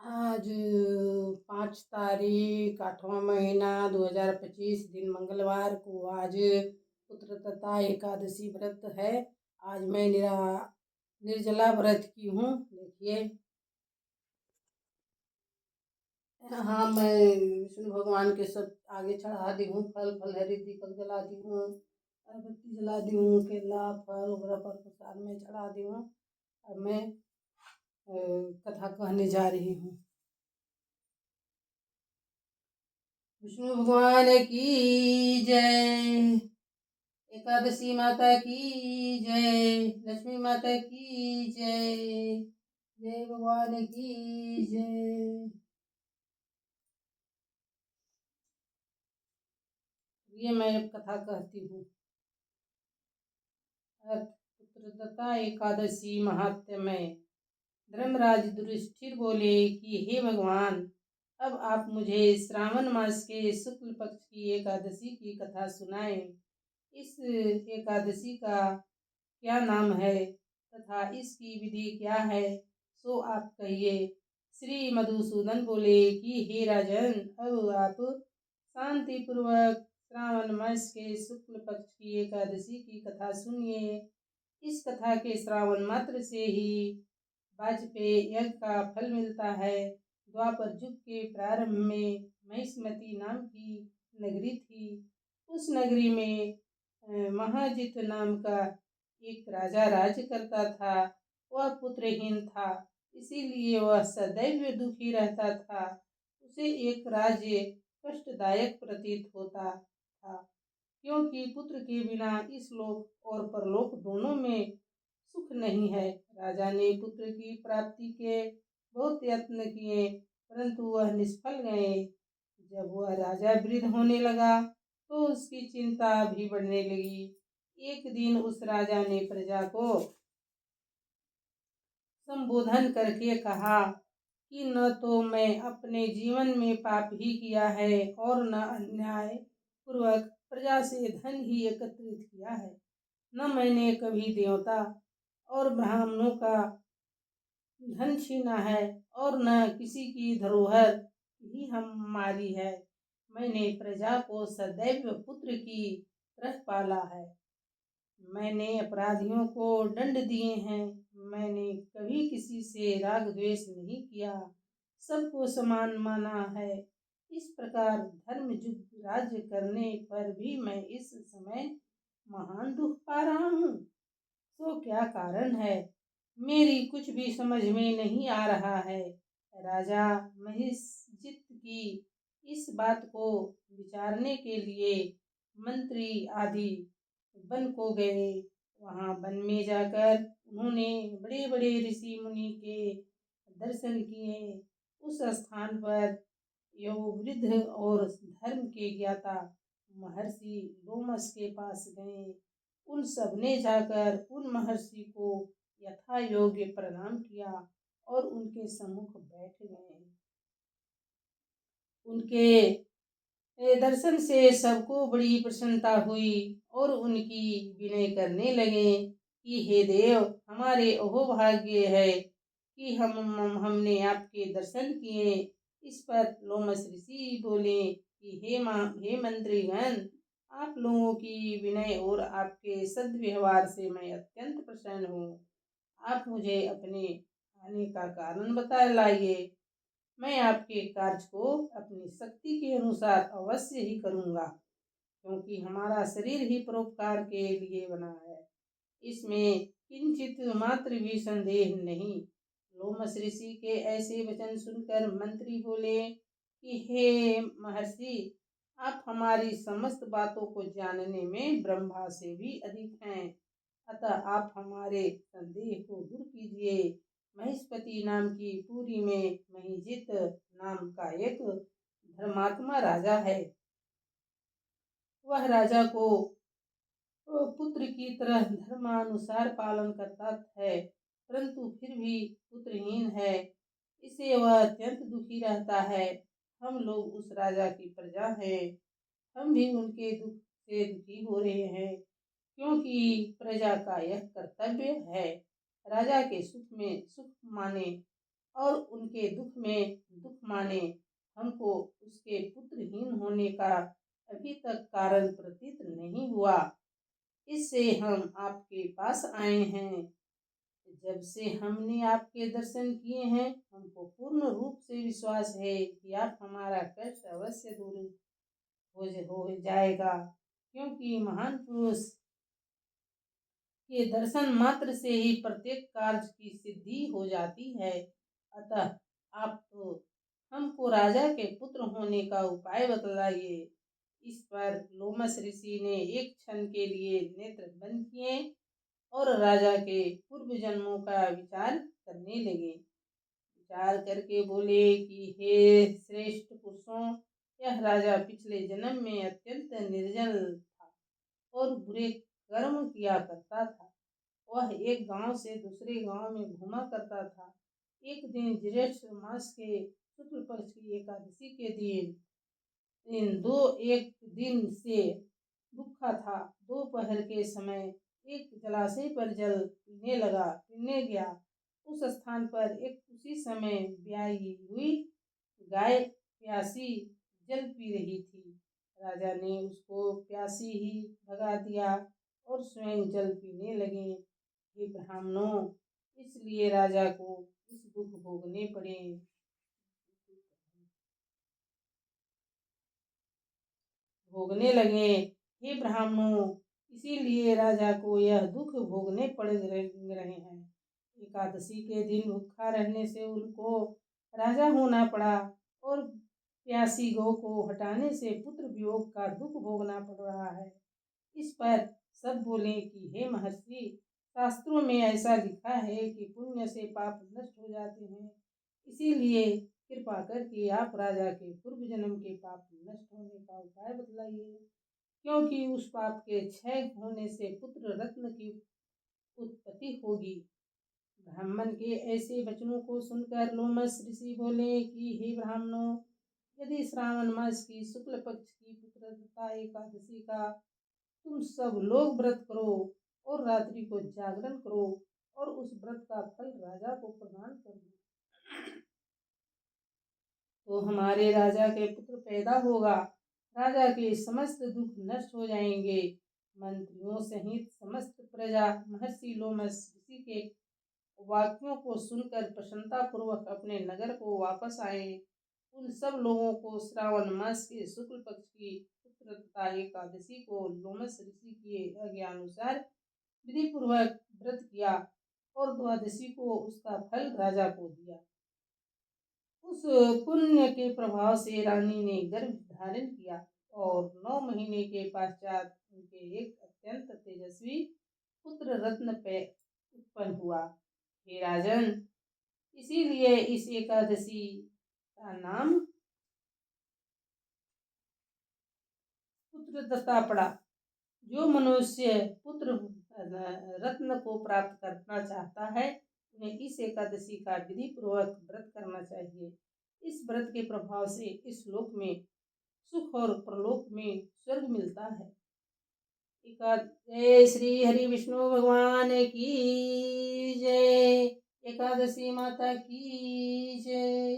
आज 5 तारीख 8वां महीना 2025 दिन मंगलवार को आज पुत्रतता एकादशी व्रत है। आज मैं निर्जला व्रत की हूँ। देखिए, हाँ, मैं विष्णु भगवान के सब आगे चढ़ा दी हूँ। फल फलहरी दीपक जला दी हूँ, अगरबत्ती जला दी हूँ, केला फल वगैरह पर प्रसाद में चढ़ा दी हूँ। अब मैं कथा कहने जा रही हूँ। विष्णु भगवान की जय। एकादशी माता की जय। लक्ष्मी माता की जय। जय भगवान की जय। ये मैं अब कथा कहती हूँ। पुत्रदत्ता एकादशी महात्म्य। धर्मराज युधिष्ठिर बोले कि हे भगवान, अब आप मुझे श्रावण मास के शुक्ल पक्ष की एकादशी की कथा सुनाएं। इस एकादशी का क्या नाम है तथा इसकी विधि क्या है, सो आप कहिए। श्री मधुसूदन बोले कि हे राजन, अब आप शांति पूर्वक श्रावण मास के शुक्ल पक्ष की एकादशी की कथा सुनिए। इस कथा के श्रावण मात्र से ही वाजपेय यज्ञ का फल मिलता है। द्वापर युग के प्रारंभ में महिष्मती नाम की नगरी थी। उस नगरी में महाजित नाम का एक राजा राज्य करता था। वह पुत्रहीन था, इसीलिए वह सदैव दुखी रहता था। उसे एक राज्य कष्टदायक प्रतीत होता था, क्योंकि पुत्र के बिना इस लोक और परलोक दोनों में सुख नहीं है। राजा ने पुत्र की प्राप्ति के बहुत यत्न किए, परंतु वह निष्फल गए। जब वह राजा वृद्ध होने लगा तो उसकी चिंता भी बढ़ने लगी। एक दिन उस राजा ने प्रजा को संबोधन करके कहा कि न तो मैं अपने जीवन में पाप ही किया है और न अन्याय पूर्वक प्रजा से धन ही एकत्रित किया है। न मैंने कभी देवता और ब्राह्मणों का धन छीना है और न किसी की धरोहर ही हमारी है। मैंने प्रजा को सदैव पुत्र की तरह पाला है। मैंने अपराधियों को दंड दिए हैं। मैंने कभी किसी से राग द्वेष नहीं किया, सबको समान माना है। इस प्रकार धर्म युक्त राज्य करने पर भी मैं इस समय महान दुख पा रहा हूँ। तो क्या कारण है, मेरी कुछ भी समझ में नहीं आ रहा है। राजा महिषजित की इस बात को विचारने के लिए मंत्री आदि वन को गए। वहां वन में जाकर उन्होंने बड़े बड़े ऋषि मुनि के दर्शन किए। उस स्थान पर योग वृद्ध और धर्म के ज्ञाता महर्षि लोमस के पास गए। उन सब ने जाकर उन महर्षि को यथा योग्य प्रणाम किया और उनके सम्मुख बैठ गए। उनके दर्शन से सबको बड़ी प्रसन्नता हुई और उनकी विनय करने लगे कि हे देव, हमारे अहोभाग्य है कि हमने आपके दर्शन किए। इस पर लोमस ऋषि बोले कि हे मंत्रीगण, आप लोगों की विनय और आपके सद्व्यवहार से मैं अत्यंत प्रसन्न हूँ। आप मुझे अपने आने का कारण बतलाइए। मैं आपके कार्य को अपनी शक्ति के अनुसार अवश्य ही करूँगा, क्योंकि हमारा शरीर ही परोपकार के लिए बना है। इसमें किंचित मात्र भी संदेह नहीं। लोमस ऋषि के ऐसे वचन सुनकर मंत्री बोले कि हे महर्षि, आप हमारी समस्त बातों को जानने में ब्रह्मा से भी अधिक हैं। अतः आप हमारे संदेह को दूर कीजिए। महिष्मती नाम की पुरी में महिजित नाम का एक धर्मात्मा राजा है। वह राजा को पुत्र की तरह धर्मानुसार पालन करता है, परंतु फिर भी पुत्रहीन है। इसे वह अत्यंत दुखी रहता है। हम लोग उस राजा की प्रजा हैं। हम भी उनके दुख से दुखी हो रहे हैं, क्योंकि प्रजा का यह कर्तव्य है राजा के सुख में सुख माने और उनके दुख में दुख माने। हमको उसके पुत्रहीन होने का अभी तक कारण प्रतीत नहीं हुआ। इससे हम आपके पास आए हैं। जब से हमने आपके दर्शन किए हैं, हमको पूर्ण रूप से विश्वास है कि आप हमारा कष्ट अवश्य दूर हो जाएगा, क्योंकि महान पुरुष के दर्शन मात्र से ही प्रत्येक कार्य की सिद्धि हो जाती है। अतः आप तो हमको राजा के पुत्र होने का उपाय बतलाइए। इस पर लोमस ऋषि ने एक क्षण के लिए नेत्र बंद किए और राजा के पूर्व जन्मों का विचार करने लगे। विचार करके बोले कि हे श्रेष्ठ पुरुषों, यह राजा पिछले जन्म में अत्यंत निर्जल था और बुरे कर्म किया करता था। वह एक गांव से दूसरे गांव में घूमा करता था। एक दिन ज्येष्ठ मास के शुक्ल पक्ष की एकादशी के दिन इन दो एक दिन से भूखा था। दोपहर के समय एक जलाशय पर जल पीने गया। उस स्थान पर एक उसी समय ब्याई हुई गाय प्यासी जल पी रही थी। राजा ने उसको प्यासी ही भगा दिया और स्वयं जल पीने लगे। हे ब्राह्मणों, इसलिए राजा को इस दुख भोगने लगे। हे ब्राह्मणों, इसीलिए राजा को यह दुख भोगने पड़ रहे हैं। एकादशी के दिन भूखा रहने से उनको राजा होना पड़ा और प्यासी गौ को हटाने से पुत्र वियोग का दुख भोगना पड़ रहा है। इस पर सब बोले कि हे महर्षि, शास्त्रों में ऐसा लिखा है कि पुण्य से पाप नष्ट हो जाते हैं। इसीलिए कृपा करके आप राजा के पूर्व जन्म के पाप नष्ट होने का उपाय बतलाइए, क्योंकि उस पाप के क्षय होने से पुत्र रत्न की उत्पत्ति होगी। ब्राह्मण के ऐसे वचनों को सुनकर लोमस ऋषि बोले कि हे ब्राह्मणों, यदि श्रावण मास की शुक्ल पक्ष की पुत्रदा एकादशी का तुम सब लोग व्रत करो और रात्रि को जागरण करो और उस व्रत का फल राजा को प्रदान कर दो, तो हमारे राजा के पुत्र पैदा होगा। राजा के समस्त दुख नष्ट हो जाएंगे। मंत्रियों सहित समस्त प्रजा महर्षि लोमस ऋषि के वाक्यों को सुनकर प्रसन्नता पूर्वक अपने नगर को वापस आए। उन सब लोगों को श्रावण मास के शुक्ल पक्ष की पुत्रदा एकादशी को लोमस ऋषि के आज्ञानुसार विधि पूर्वक व्रत किया और द्वादशी को उसका फल राजा को दिया। उस पुण्य के प्रभाव से रानी ने गर्भ धारण किया और 9 महीने के पश्चात उनके एक अत्यंत तेजस्वी पुत्र रत्न पे उत्पन्न हुआ। हे राजन, इसीलिए इस एकादशी का नाम पुत्रदत्ता पड़ा। जो मनुष्य पुत्र रत्न को प्राप्त करना चाहता है, उन्हें इस एकादशी का विधि पूर्वक व्रत करना चाहिए। इस व्रत के प्रभाव से इस लोक में सुख और परलोक में स्वर्ग मिलता है। जय श्री हरि विष्णु भगवान की जय। एकादशी माता की जय।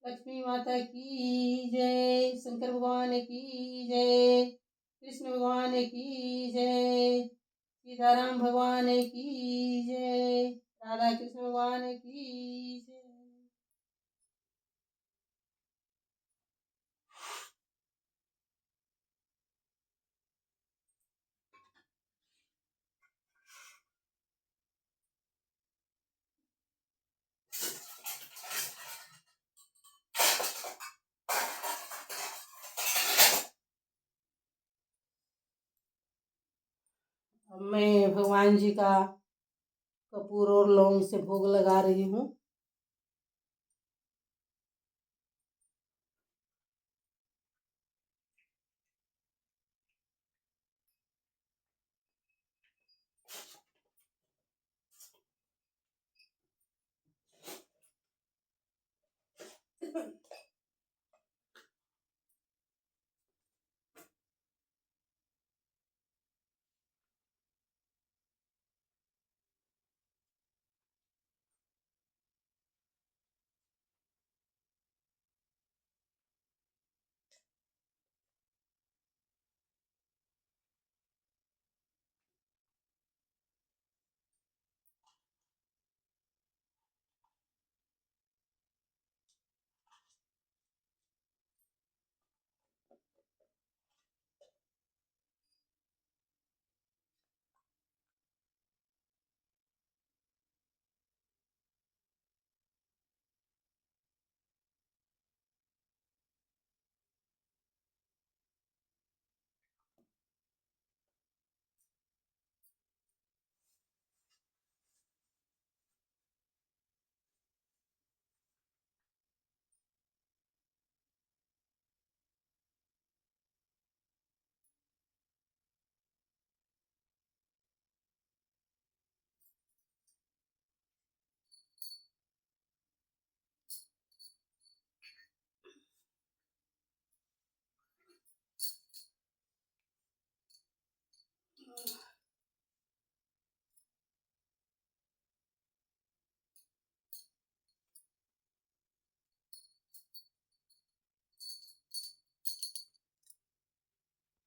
लक्ष्मी माता की जय। शंकर भगवान की जय। कृष्ण भगवान की जय। सीताराम भगवान की जय। राधा कृष्ण भगवान की जय। मैं भगवान जी का कपूर और लौंग से भोग लगा रही हूँ।